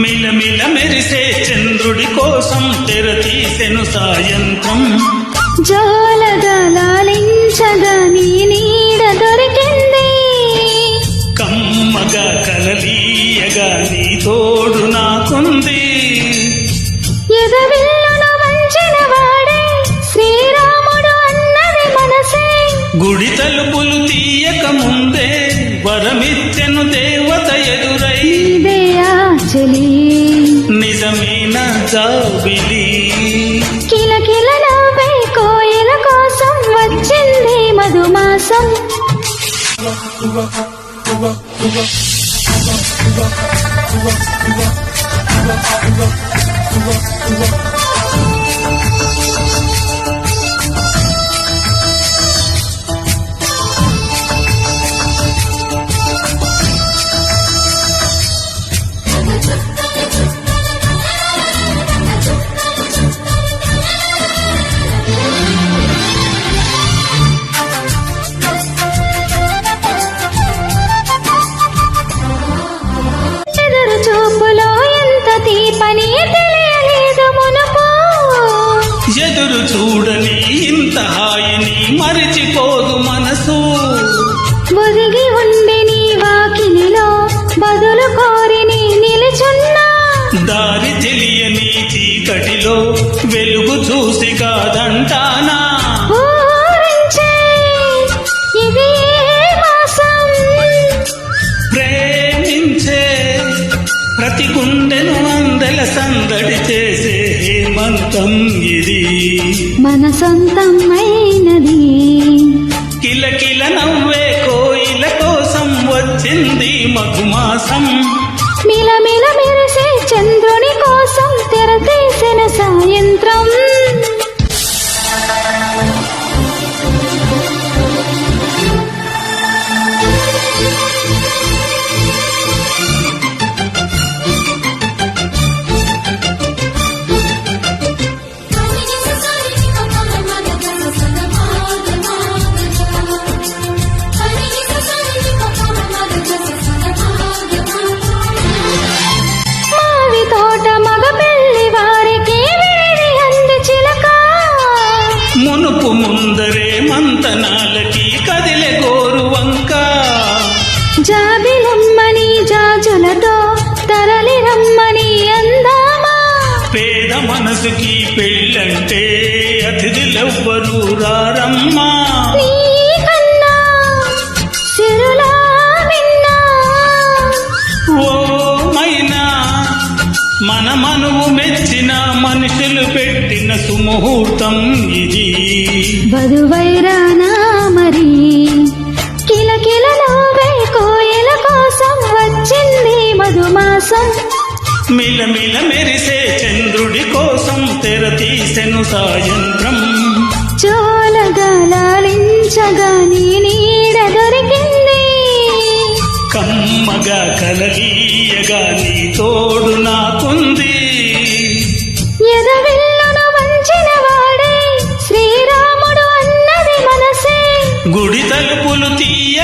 మిలమిల మెరిసే చంద్రుడి కోసం తెర తీసెను సాయంత్రం. జోలగా లాలించగా నీ నీడ దొరికింది, కమ్మగా కలలీయగా నీ తోడు నాకుంది. ఎదవిల్లును వంచిన వాడే శ్రీరాముడు అన్నది మనసే, గుడి తలుపులు తీయక ముందే వరమిచ్చెను దేవత ఎదురై. ఇదే ఆచలి నిజమైన జాబిలి, కిలకిల నవ్వే కోయిల కోసం వచ్చింది మధుమాసం. ఎదురు చూపులో ఎంత తీపని తెలియలేదు మునుపు, ఎదురు చూడని ఇంత హాయిని మరిచిపోదు మనసు. ఒదిగి ఉండి నీ వాకిలిలో బదులు కోరి నీ నిలుచున్నా, దారి తెలియని చీకటిలో వెలుగు చూసి కాదంటానా. ఊరించే ఇది ఏ మాసం, ప్రేమించే ప్రతి గుండెను అందెల సందడి చేసే హేమంతం ఇది. మన సొంతమైనది. కిలకిల నవ్వే కోయిల కోసం వచ్చింది మధుమాసం. మిలమిల మెరిసే చంద్రుని కోసం తెర తీసిన సాయంత్రం. మావి తోట మగ పెళ్లి వారికి వేడి అంది చిలక, మునుపు ముందరే మంతనాలకి కదిలే గోరు వంక. జాబిలమ్మని జాజులతో తరలి రమ్మని అందామా, పేద మనసుకి పెళ్ళంటే అతిథులెవ్వరూ రారమ్మా. నీకన్నా సిరులా విన్నా, ఓ మైనా మన మనువు మెచ్చిన మనుషులు పెట్టిన సుముహూర్తం ఇది. వధువైరానా మరి కిలకిల నవ్వే కోయిల కోసం వచ్చింది మధుమాసం. మిలమిల మెరిసే చంద్రుడి కోసం తెర తీసెను సాయంత్రం. చోలగా లాలించగా నీ నీడ దొరికింది, కమ్మగా కలలీయగా నీ తోడు నాకుంది. ఎదవిల్లును వంచిన వాడే శ్రీరాముడు అన్నది మనసే, గుడి తలుపులు తీయ